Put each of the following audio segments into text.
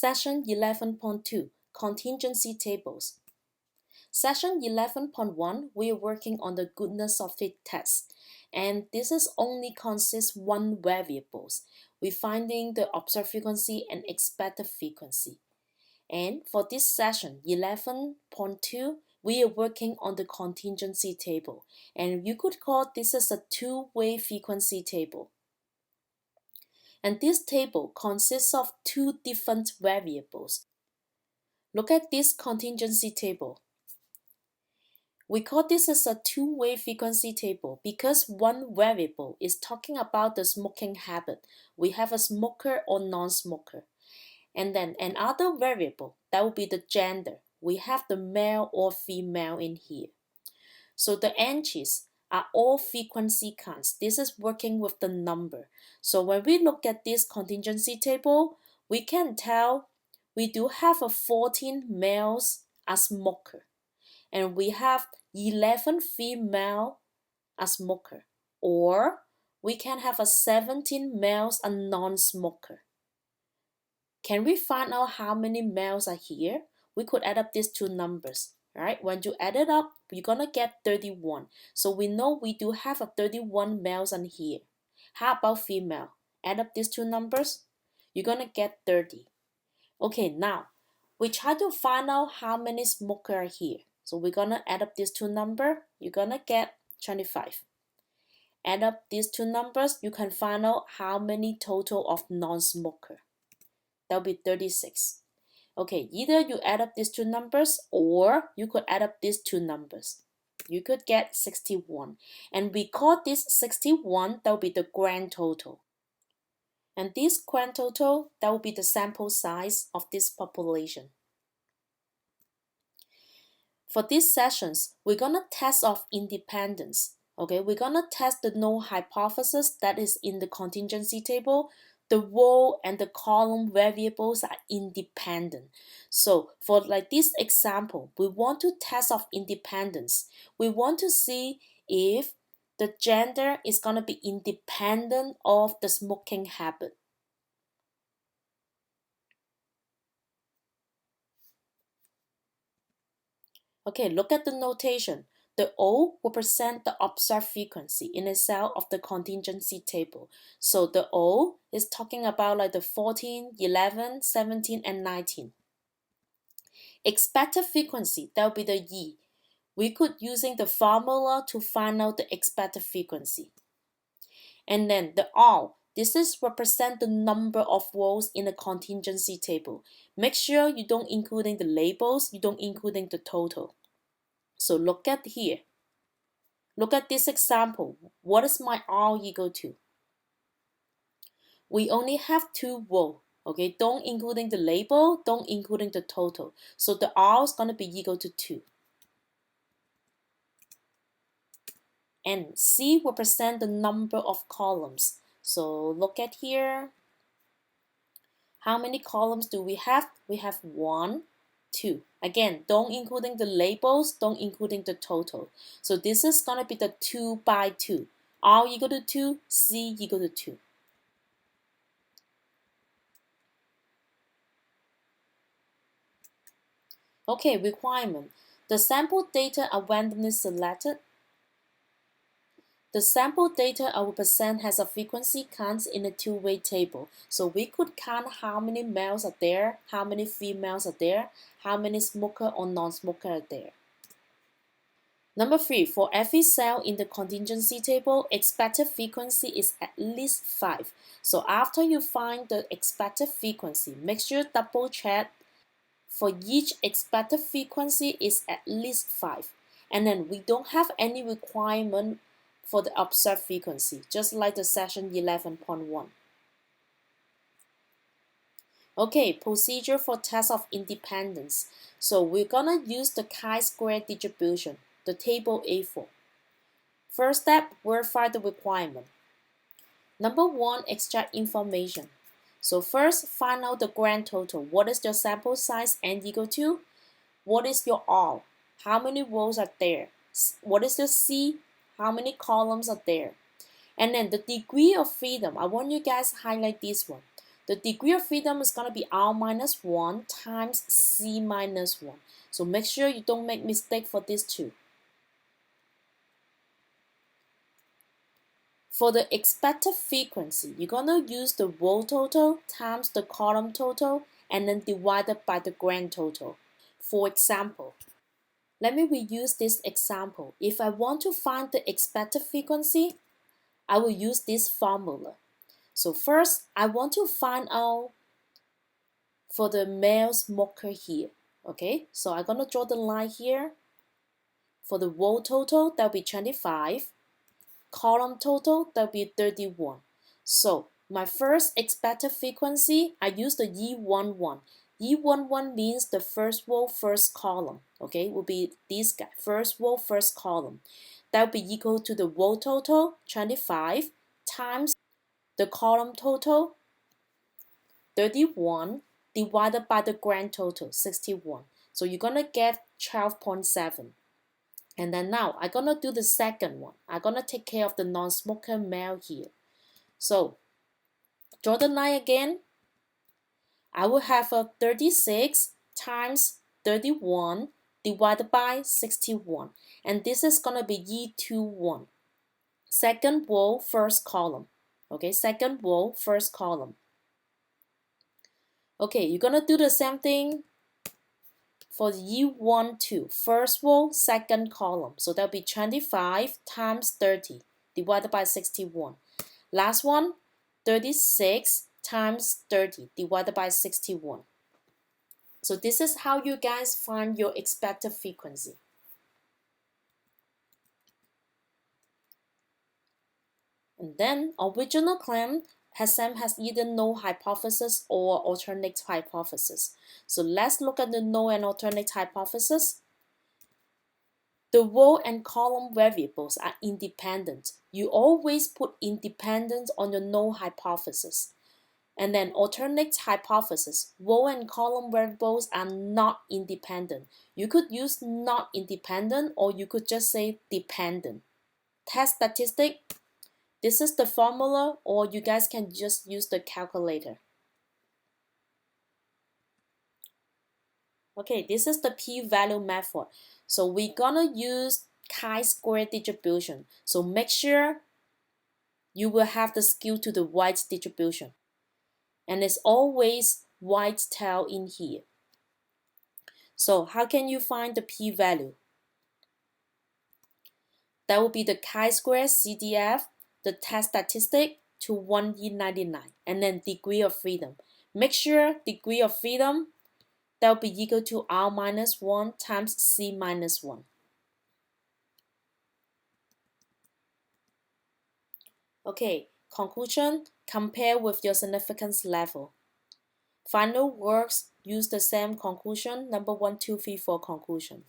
Session 11.2 Contingency Tables. Session 11.1 we are working on the goodness of fit test, and this is only consists one variables. We're finding the observed frequency and expected frequency. And for this session 11.2 we are working on the contingency table, and you could call this as a two-way frequency table. And this table consists of two different variables. Look at this contingency table. We call this as a two-way frequency table because one variable is talking about the smoking habit. We have a smoker or non-smoker. And then another variable, that will be the gender. We have the male or female in here. So the entries are all frequency counts. This is working with the number. So when we look at this contingency table, we can tell we do have a 14 males as smoker, and we have 11 female as smoker, or we can have a 17 males a non-smoker. Can we find out how many males are here? We could add up these two numbers. Right? When you add it up, you're gonna get 31. So we know we do have a 31 males on here. How about female? Add up these two numbers, you're gonna get 30. Okay, now we try to find out how many smokers are here. So we're gonna add up these two numbers, you're gonna get 25. Add up these two numbers, you can find out how many total of non-smoker. That'll be 36. Okay, either you add up these two numbers or you could add up these two numbers. You could get 61. And we call this 61, that will be the grand total. And this grand total, that will be the sample size of this population. For these sessions, we're gonna test of independence. Okay, we're gonna test the null hypothesis that is in the contingency table. The row and the column variables are independent. So for like this example, we want to test of independence. We want to see if the gender is gonna be independent of the smoking habit. Okay, look at the notation. The O represents the observed frequency in a cell of the contingency table. So the O is talking about like the 14, 11, 17, and 19. Expected frequency, that will be the E. We could using the formula to find out the expected frequency. And then the R, this is represent the number of rows in the contingency table. Make sure you don't including the labels, you don't including the total. So look at here. Look at this example. What is my R equal to? We only have two rows. Okay, don't including the label, don't including the total. So the R is going to be equal to 2. And C represent the number of columns. So look at here. How many columns do we have? We have 1, 2. Again, don't including the labels, don't including the total. So this is going to be the 2 by 2. R equal to 2, C equal to 2. Okay, requirement. The sample data are randomly selected. The sample data I will present has a frequency count in a two-way table. So we could count how many males are there, how many females are there, how many smoker or non-smoker are there. Number 3, for every cell in the contingency table, expected frequency is at least 5. So after you find the expected frequency, make sure double check for each expected frequency is at least 5. And then we don't have any requirement for the observed frequency, just like the session 11.1. Okay, procedure for test of independence. So we're gonna use the chi-square distribution, the table A4. First step, verify the requirement. Number 1, extract information. So first, find out the grand total. What is your sample size n equal to? What is your R? How many rows are there? What is your C? How many columns are there? And then the degree of freedom, I want you guys to highlight this one. The degree of freedom is going to be R minus 1 times C minus 1. So make sure you don't make mistake for these two. For the expected frequency, you're going to use the row total times the column total and then divided by the grand total. For example, let me reuse this example. If I want to find the expected frequency, I will use this formula. So first, I want to find out for the male smoker here. Okay, so I'm going to draw the line here. For the row total, that will be 25. Column total, that will be 31. So my first expected frequency, I use the E11. E11 means the first row, first column. Okay, will be this guy, first row, first column. That will be equal to the row total, 25, times the column total, 31, divided by the grand total, 61. So you're going to get 12.7. And then now I'm going to do the second one. I'm going to take care of the non-smoker male here. So draw the line again. I will have a 36 times 31 divided by 61. And this is going to be E21. Second row, first column. Okay, second row, first column. Okay, you're going to do the same thing for U12, first row, second column. So that'll be 25 times 30 divided by 61. Last one, 36 times 30 divided by 61. So this is how you guys find your expected frequency. And then original claim has either null hypothesis or alternate hypothesis. So let's look at the null and alternate hypothesis. The row and column variables are independent. You always put independent on your null hypothesis. And then alternate hypothesis, row and column variables are not independent. You could use not independent or you could just say dependent. Test statistic. This is the formula, or you guys can just use the calculator. Okay, this is the p-value method. So we're gonna use chi-square distribution. So make sure you will have the skew to the right distribution. And it's always white tail in here. So how can you find the p-value? That will be the chi-square CDF, the test statistic to 1e99, and then degree of freedom. Make sure degree of freedom, that will be equal to R minus 1 times C minus 1. Okay, conclusion, compare with your significance level. Final works use the same conclusion, number 1, 2, 3, 4 conclusion.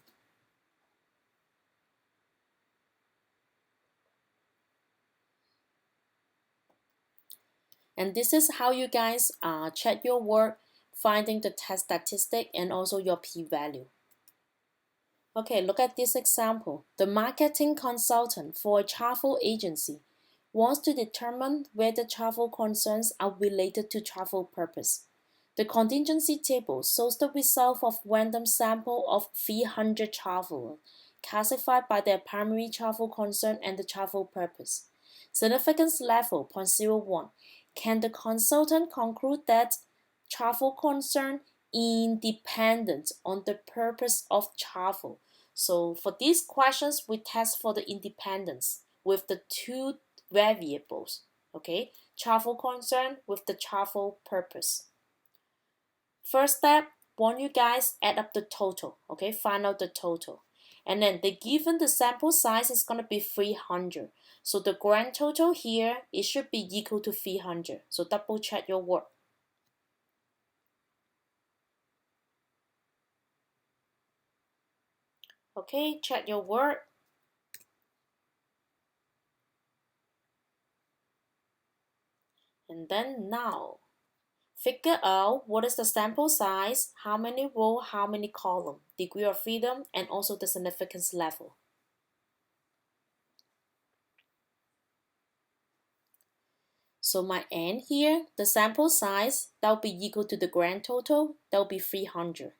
And this is how you guys check your work, finding the test statistic and also your p-value. Okay, look at this example. The marketing consultant for a travel agency wants to determine whether travel concerns are related to travel purpose. The contingency table shows the result of random sample of 300 travelers, classified by their primary travel concern and the travel purpose. Significance level 0.01. Can the consultant conclude that travel concern independent on the purpose of travel? So for these questions, we test for the independence with the two variables, okay? Travel concern with the travel purpose. First step, want you guys add up the total, okay? Find out the total. And then given the sample size is going to be 300. So the grand total here, it should be equal to 300. So double check your work. Okay, check your work. And then now, figure out what is the sample size, how many row, how many column, degree of freedom, and also the significance level. So my n here, the sample size, that will be equal to the grand total, that will be 300.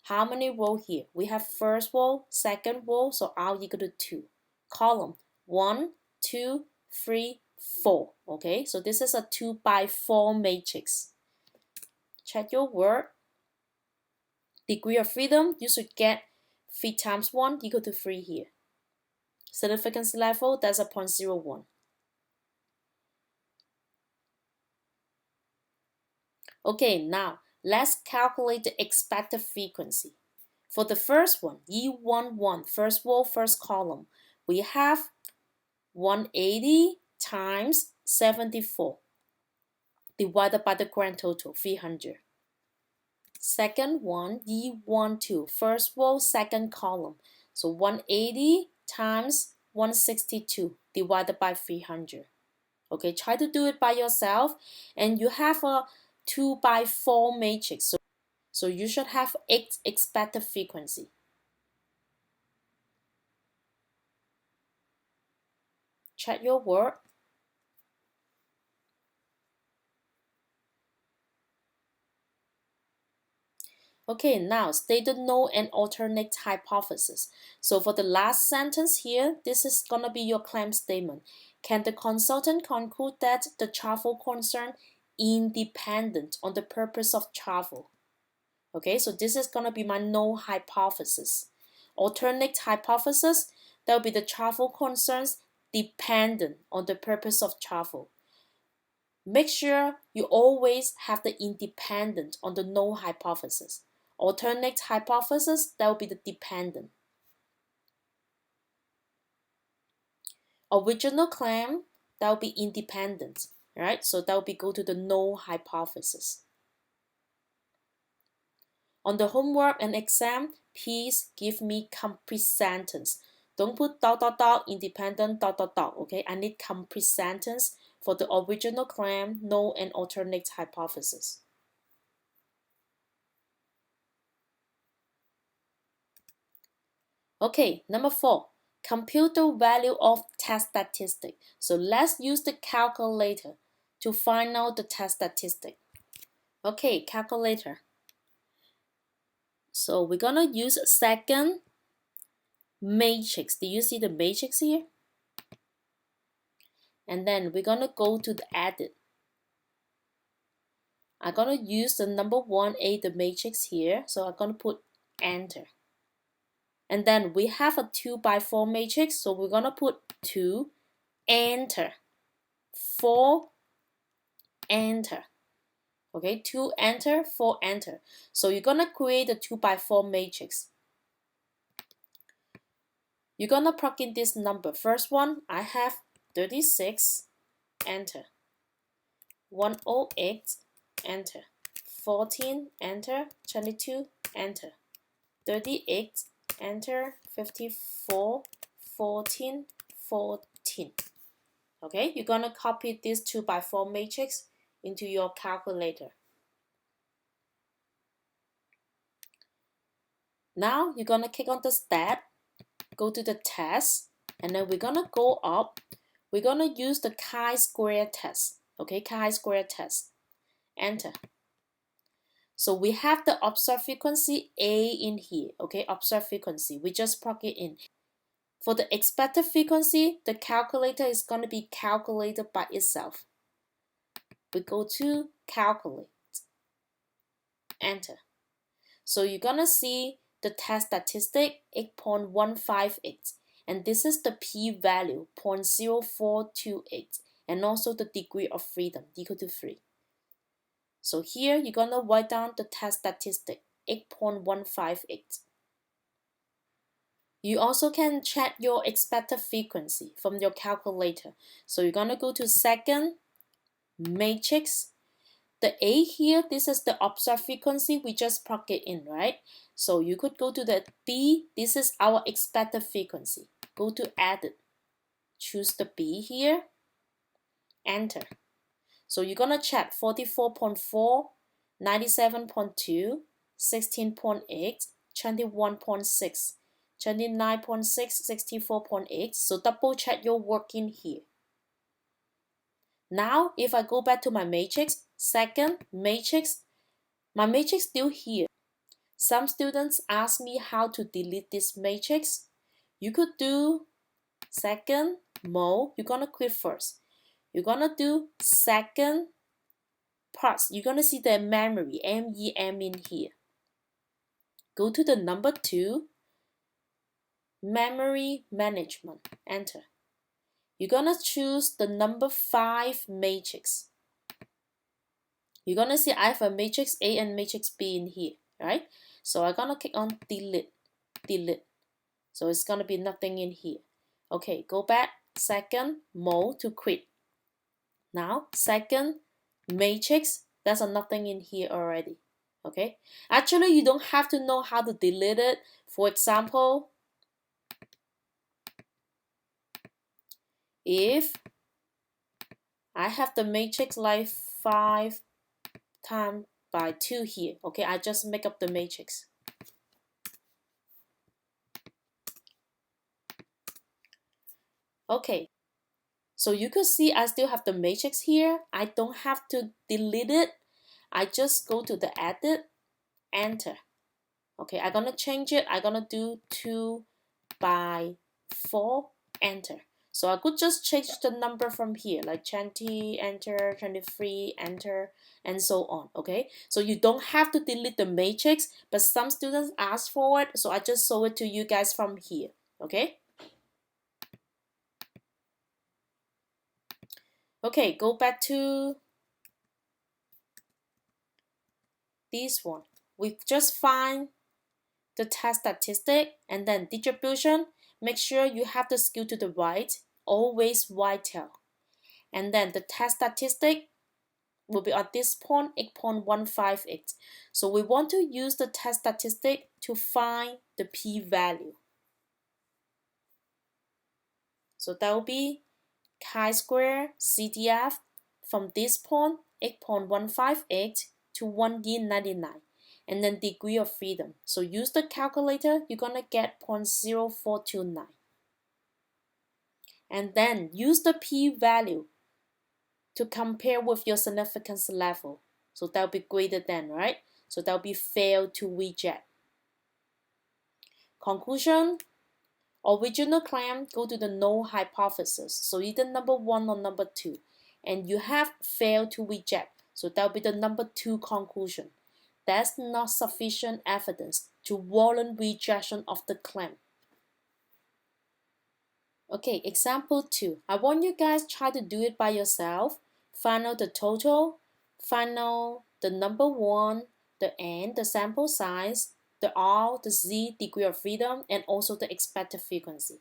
How many row here? We have first row, second row, so R equal to 2. Column, 1, 2, 3, 4. Okay, so this is a 2 by 4 matrix. Check your work. Degree of freedom, you should get 3 times 1 equal to 3 here. Significance level, that's a 0.01. Okay, now let's calculate the expected frequency. For the first one, E11, first row, first column, we have 180 times 74 divided by the grand total, 300. Second one, E12, first row, second column. So 180 times 162 divided by 300. Okay, try to do it by yourself, and you have a 2 by 4 matrix. So you should have 8 expected frequency. Check your work. Okay, now state the null and alternate hypothesis. So for the last sentence here, this is gonna be your claim statement. Can the consultant conclude that the travel concern independent on the purpose of travel? Okay, so this is gonna be my null hypothesis. Alternate hypothesis, that will be the travel concerns dependent on the purpose of travel. Make sure you always have the independent on the null hypothesis. Alternate hypothesis, that will be the dependent. Original claim, that will be independent, right? So that will be go to the null hypothesis. On the homework and exam, please give me complete sentence. Don't put ... independent ... okay? I need complete sentence for the original claim, null and alternate hypothesis. Okay, number 4, compute the value of test statistic. So let's use the calculator to find out the test statistic. Okay, calculator. So we're gonna use a second matrix. Do you see the matrix here? And then we're gonna go to the edit. I'm gonna use the number 1A, the matrix here. So I'm gonna put enter. And then we have a 2 by 4 matrix. So we're gonna put 2, enter, 4, enter. Okay, 2, enter, 4, enter. So you're gonna create a 2 by 4 matrix. You're gonna plug in this number. First one, I have 36, enter. 108, enter. 14, enter. 22, enter. 38, enter. 54, 14, 14. Okay, you're gonna copy this 2 by 4 matrix into your calculator. Now you're gonna click on the step, go to the test, and then we're gonna go up. We're gonna use the chi-square test. Okay, chi-square test. Enter. So we have the observed frequency A in here. Okay, observed frequency. We just plug it in. For the expected frequency, the calculator is gonna be calculated by itself. We go to calculate. Enter. So you're gonna see the test statistic 8.158, and this is the p-value 0.0428, and also the degree of freedom equal to 3. So here you're gonna write down the test statistic 8.158. You also can check your expected frequency from your calculator. So you're gonna go to second matrix. The A here, this is the observed frequency, we just plug it in, right? So you could go to the B, this is our expected frequency. Go to edit, choose the B here, enter. So you're gonna check 44.4, 97.2, 16.8, 21.6, 29.6, 64.8. So double check your work in here. Now, if I go back to my matrix, second matrix, my matrix still here. Some students ask me how to delete this matrix. You could do second mode, you're gonna quit first. You're gonna do second parts. You're gonna see the memory, MEM in here. Go to the number 2, memory management, enter. You're gonna choose the number 5 matrix. You're gonna see I have a matrix A and matrix B in here, right? So I'm gonna click on delete, delete. So it's gonna be nothing in here. Okay, go back, second mode to quit. Now, second matrix, there's nothing in here already. Okay, actually you don't have to know how to delete it. For example, if I have the matrix like 5 times by 2 here, okay, I just make up the matrix. Okay, so you could see I still have the matrix here. I don't have to delete it. I just go to the edit, enter. Okay, I'm gonna change it. I'm gonna do 2 by 4, enter. So I could just change the number from here, like 20, enter, 23, enter, and so on, okay? So you don't have to delete the matrix, but some students ask for it, so I just show it to you guys from here, okay? Okay, go back to this one. We just find the test statistic and then distribution. Make sure you have the skew to the right, always whitetail. And then the test statistic will be at this point 8.158. So we want to use the test statistic to find the p-value. So that will be chi-square CDF from this point 8.158 to 1E99, and then degree of freedom. So use the calculator, you're gonna get 0.0429. And then use the p-value to compare with your significance level. So that'll be greater than, right? So that'll be fail to reject. Conclusion, original claim, go to the null hypothesis. So either number 1 or number 2. And you have failed to reject. So that'll be the number 2 conclusion. That's not sufficient evidence to warrant rejection of the claim. Okay, example 2. I want you guys try to do it by yourself. Find out the total, find out the number 1, the n, the sample size, the r, the z, degree of freedom, and also the expected frequency.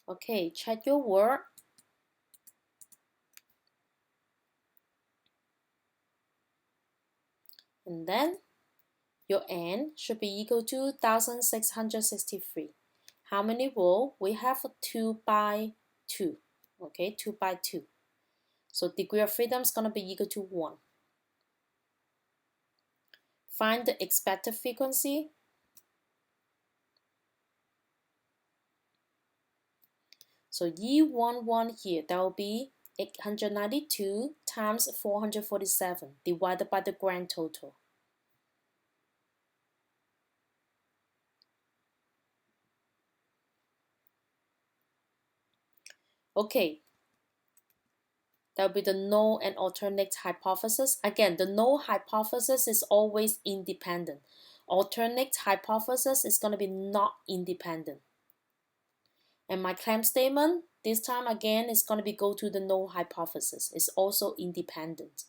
Okay, check your work. And then your n should be equal to 1663. How many rows? We have 2 by 2. Okay, 2 by 2. So degree of freedom is going to be equal to 1. Find the expected frequency. So E11 here, that will be 892 times 447 divided by the grand total. Okay, that will be the null and alternate hypothesis. Again, the null hypothesis is always independent. Alternate hypothesis is going to be not independent. And my claim statement, this time again, is going to be go to the null hypothesis. It's also independent.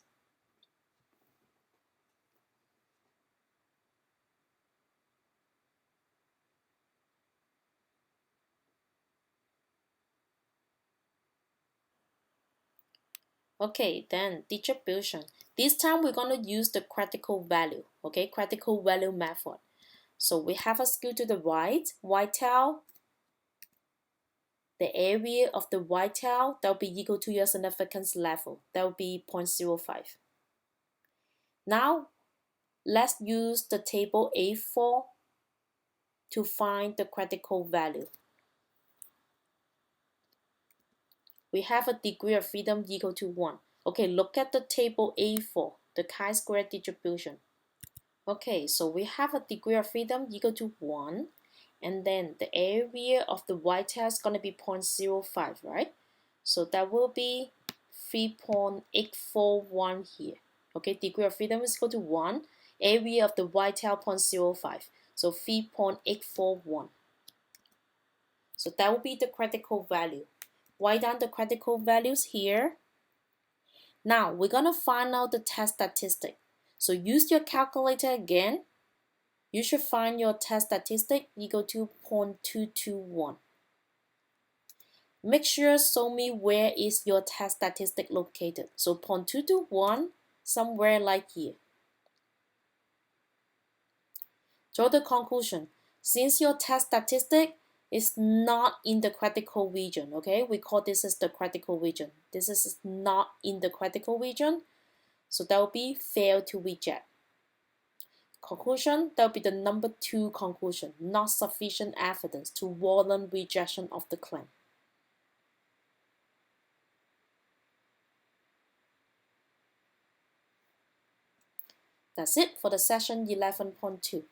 Okay, then distribution. This time we're going to use the critical value, okay, critical value method. So we have a skew to the right, whitetail. The area of the whitetail, that will be equal to your significance level. That will be 0.05. Now, Let's use the table A4 to find the critical value. We have a degree of freedom equal to 1. Okay, look at the table A4, the chi-square distribution. Okay, so we have a degree of freedom equal to 1, and then the area of the white tail is going to be 0.05, right? So that will be 3.841 here. Okay, degree of freedom is equal to 1, area of the white tail 0.05, so 3.841. So that will be the critical value. Write down the critical values here. Now we're going to find out the test statistic. So use your calculator again. You should find your test statistic equal to 0.221. Make sure show me where is your test statistic located. So 0.221, somewhere like here. Draw the conclusion. Since your test statistic is not in the critical region, okay? We call this as the critical region. This is not in the critical region, so that will be fail to reject. Conclusion, that will be the number 2 conclusion, not sufficient evidence to warrant rejection of the claim. That's it for the session 11.2.